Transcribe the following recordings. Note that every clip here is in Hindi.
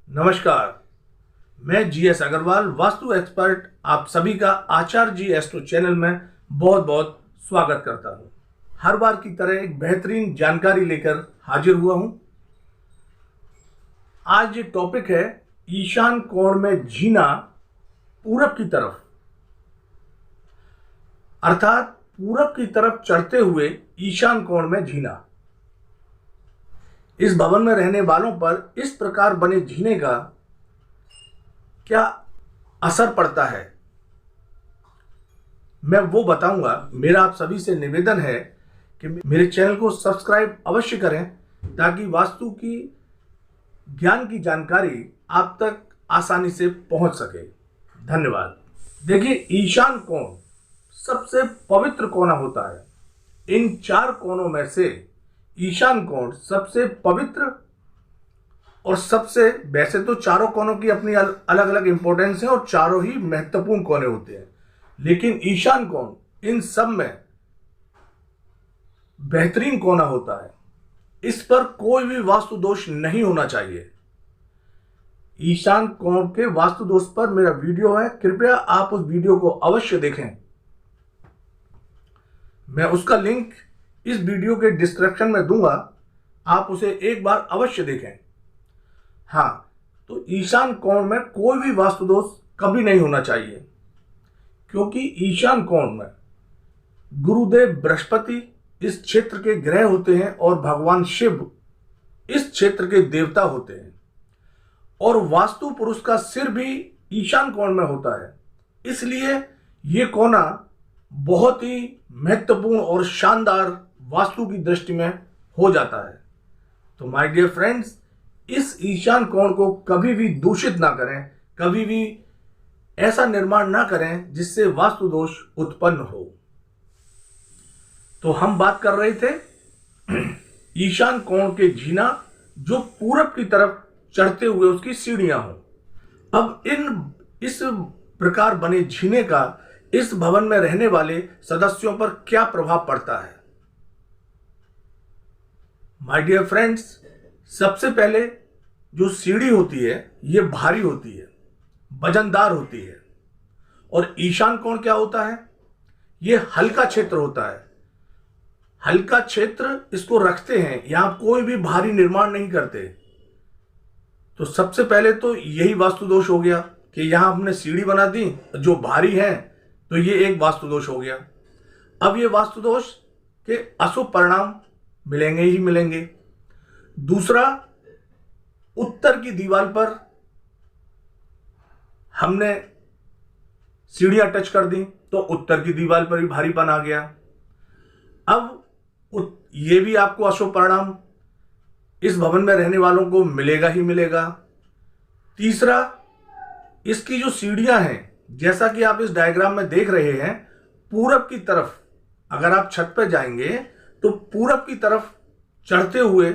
नमस्कार। मैं जीएस अग्रवाल, वास्तु एक्सपर्ट, आप सभी का आचार्य जी एस्ट्रो चैनल में बहुत बहुत स्वागत करता हूं। हर बार की तरह एक बेहतरीन जानकारी लेकर हाजिर हुआ हूं। आज ये टॉपिक है ईशान कोण में जीना पूरब की तरफ, अर्थात पूरब की तरफ चढ़ते हुए ईशान कोण में जीना। इस भवन में रहने वालों पर इस प्रकार बने जीने का क्या असर पड़ता है, मैं वो बताऊंगा। मेरा आप सभी से निवेदन है कि मेरे चैनल को सब्सक्राइब अवश्य करें ताकि वास्तु की ज्ञान की जानकारी आप तक आसानी से पहुंच सके। धन्यवाद। देखिए, ईशान कोण सबसे पवित्र कोना होता है। इन चार कोनों में से ईशान कोण सबसे पवित्र और सबसे, वैसे तो चारों कोनों की अपनी अलग अलग इंपॉर्टेंस है और चारों ही महत्वपूर्ण कोने होते हैं, लेकिन ईशान कोण इन सब में बेहतरीन कोना होता है। इस पर कोई भी वास्तु दोष नहीं होना चाहिए। ईशान कोण के वास्तु दोष पर मेरा वीडियो है, कृपया आप उस वीडियो को अवश्य देखें। मैं उसका लिंक इस वीडियो के डिस्क्रिप्शन में दूंगा, आप उसे एक बार अवश्य देखें। हाँ, तो ईशान कोण में कोई भी वास्तु दोष कभी नहीं होना चाहिए, क्योंकि ईशान कोण में गुरुदेव बृहस्पति इस क्षेत्र के ग्रह होते हैं और भगवान शिव इस क्षेत्र के देवता होते हैं, और वास्तु पुरुष का सिर भी ईशान कोण में होता है। इसलिए ये कोना बहुत ही महत्वपूर्ण और शानदार वास्तु की दृष्टि में हो जाता है। तो माय डियर फ्रेंड्स, इस ईशान कोण को कभी भी दूषित ना करें, कभी भी ऐसा निर्माण ना करें जिससे वास्तु दोष उत्पन्न हो। तो हम बात कर रहे थे ईशान कोण के जीना जो पूरब की तरफ चढ़ते हुए उसकी सीढ़ियां हो। अब इस प्रकार बने जीने का इस भवन में रहने वाले सदस्यों पर क्या प्रभाव पड़ता है। माय डियर फ्रेंड्स, सबसे पहले जो सीढ़ी होती है ये भारी होती है, वजनदार होती है, और ईशान कोण क्या होता है, ये हल्का क्षेत्र होता है। हल्का क्षेत्र इसको रखते हैं, यहां कोई भी भारी निर्माण नहीं करते। तो सबसे पहले तो यही वास्तु दोष हो गया कि यहां हमने सीढ़ी बना दी जो भारी है, तो ये एक वास्तु दोष हो गया। अब ये वास्तु दोष के अशुभ परिणाम मिलेंगे ही मिलेंगे। दूसरा, उत्तर की दीवार पर हमने सीढ़ियां टच कर दी तो उत्तर की दीवार पर भी भारीपन आ गया। अब ये भी आपको अशुभ परिणाम इस भवन में रहने वालों को मिलेगा ही मिलेगा। तीसरा, इसकी जो सीढ़ियां हैं, जैसा कि आप इस डायग्राम में देख रहे हैं, पूरब की तरफ अगर आप छत पर जाएंगे तो पूरब की तरफ चढ़ते हुए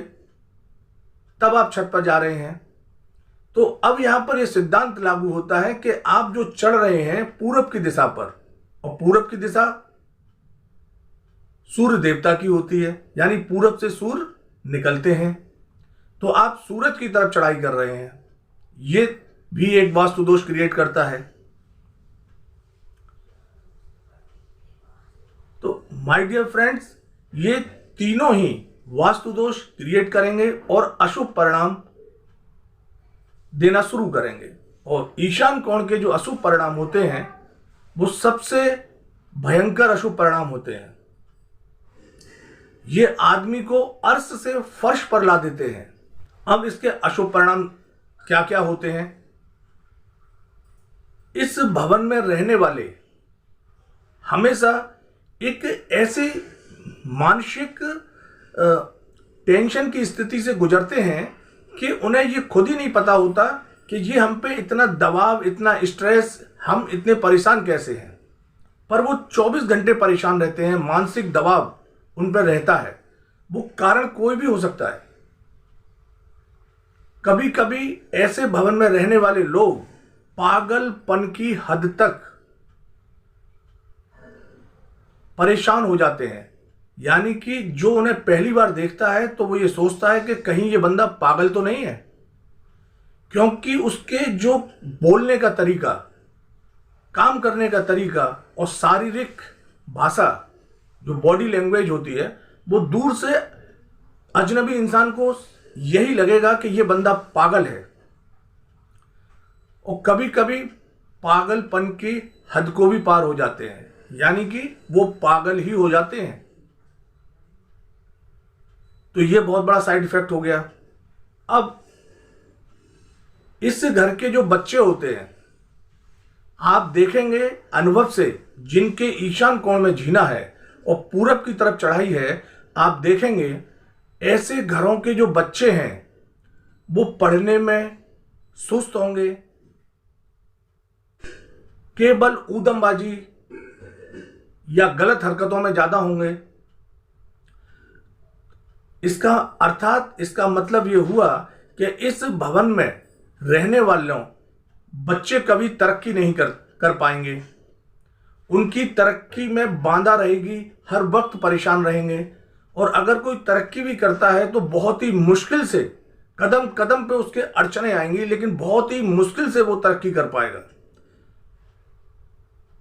तब आप छत पर जा रहे हैं। तो अब यहां पर यह सिद्धांत लागू होता है कि आप जो चढ़ रहे हैं पूरब की दिशा पर, और पूरब की दिशा सूर्य देवता की होती है, यानी पूरब से सूर्य निकलते हैं, तो आप सूरज की तरफ चढ़ाई कर रहे हैं। ये भी एक वास्तु दोष क्रिएट करता है। तो माय डियर फ्रेंड्स, ये तीनों ही वास्तु दोष क्रिएट करेंगे और अशुभ परिणाम देना शुरू करेंगे। और ईशान कोण के जो अशुभ परिणाम होते हैं वो सबसे भयंकर अशुभ परिणाम होते हैं। ये आदमी को अर्श से फर्श पर ला देते हैं। अब इसके अशुभ परिणाम क्या क्या होते हैं। इस भवन में रहने वाले हमेशा एक ऐसी मानसिक टेंशन की स्थिति से गुजरते हैं कि उन्हें ये खुद ही नहीं पता होता कि ये हम पे इतना दबाव, इतना स्ट्रेस, हम इतने परेशान कैसे हैं, पर वो 24 घंटे परेशान रहते हैं। मानसिक दबाव उन पर रहता है। वो कारण कोई भी हो सकता है। कभी कभी ऐसे भवन में रहने वाले लोग पागलपन की हद तक परेशान हो जाते हैं, यानी कि जो उन्हें पहली बार देखता है तो वो ये सोचता है कि कहीं ये बंदा पागल तो नहीं है, क्योंकि उसके जो बोलने का तरीका, काम करने का तरीका और शारीरिक भाषा, जो बॉडी लैंग्वेज होती है, वो दूर से अजनबी इंसान को यही लगेगा कि ये बंदा पागल है। और कभी कभी पागलपन की हद को भी पार हो जाते हैं, यानी कि वो पागल ही हो जाते हैं। तो ये बहुत बड़ा साइड इफेक्ट हो गया। अब इस घर के जो बच्चे होते हैं, आप देखेंगे अनुभव से, जिनके ईशान कोण में जीना है और पूरब की तरफ चढ़ाई है, आप देखेंगे ऐसे घरों के जो बच्चे हैं वो पढ़ने में सुस्त होंगे, केवल ऊधमबाजी या गलत हरकतों में ज्यादा होंगे। इसका मतलब यह हुआ कि इस भवन में रहने वालों बच्चे कभी तरक्की नहीं कर पाएंगे। उनकी तरक्की में बांधा रहेगी, हर वक्त परेशान रहेंगे। और अगर कोई तरक्की भी करता है तो बहुत ही मुश्किल से, कदम कदम पे उसके अड़चने आएंगी, लेकिन बहुत ही मुश्किल से वो तरक्की कर पाएगा।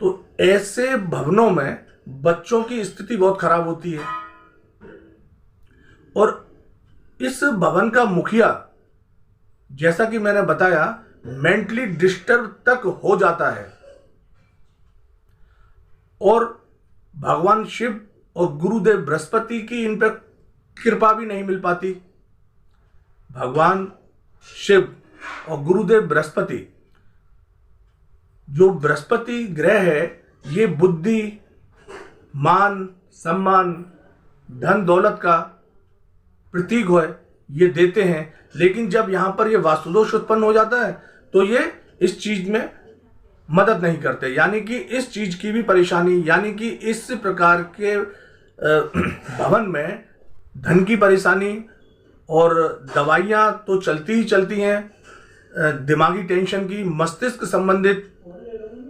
तो ऐसे भवनों में बच्चों की स्थिति बहुत खराब होती है। और इस भवन का मुखिया, जैसा कि मैंने बताया, मेंटली डिस्टर्ब तक हो जाता है। और भगवान शिव और गुरुदेव बृहस्पति की इन पर कृपा भी नहीं मिल पाती। भगवान शिव और गुरुदेव बृहस्पति, जो बृहस्पति ग्रह है, ये बुद्धि, मान, सम्मान, धन दौलत का प्रतीक है, ये देते हैं। लेकिन जब यहां पर ये वास्तुदोष उत्पन्न हो जाता है तो ये इस चीज में मदद नहीं करते, यानी कि इस चीज की भी परेशानी, यानी कि इस प्रकार के भवन में धन की परेशानी और दवाइयां तो चलती ही चलती हैं, दिमागी टेंशन की, मस्तिष्क संबंधित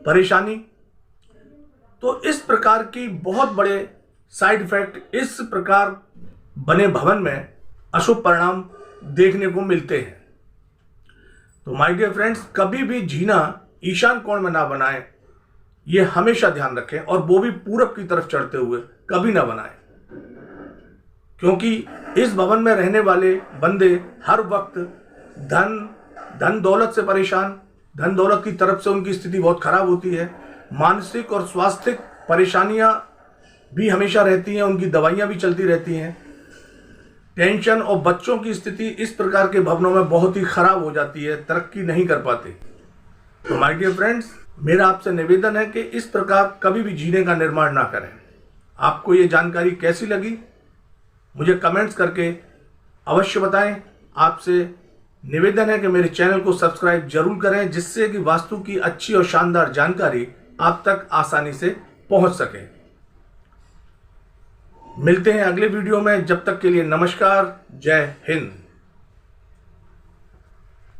परेशानी। तो इस प्रकार की बहुत बड़े साइड इफेक्ट इस प्रकार बने भवन में अशुभ परिणाम देखने को मिलते हैं। तो माय डियर फ्रेंड्स, कभी भी जीना ईशान कोण में ना बनाएं, ये हमेशा ध्यान रखें। और वो भी पूरब की तरफ चढ़ते हुए कभी ना बनाएं, क्योंकि इस भवन में रहने वाले बंदे हर वक्त धन दौलत से परेशान, धन दौलत की तरफ से उनकी स्थिति बहुत खराब होती है। मानसिक और स्वास्थ्य परेशानियां भी हमेशा रहती हैं, उनकी दवाइयां भी चलती रहती हैं। टेंशन और बच्चों की स्थिति इस प्रकार के भवनों में बहुत ही खराब हो जाती है, तरक्की नहीं कर पाते। तो माय डियर फ्रेंड्स, मेरा आपसे निवेदन है कि इस प्रकार कभी भी जीने का निर्माण ना करें। आपको ये जानकारी कैसी लगी मुझे कमेंट्स करके अवश्य बताएं। आपसे निवेदन है कि मेरे चैनल को सब्सक्राइब जरूर करें, जिससे कि वास्तु की अच्छी और शानदार जानकारी आप तक आसानी से पहुंच सके। मिलते हैं अगले वीडियो में, जब तक के लिए नमस्कार, जय हिंद।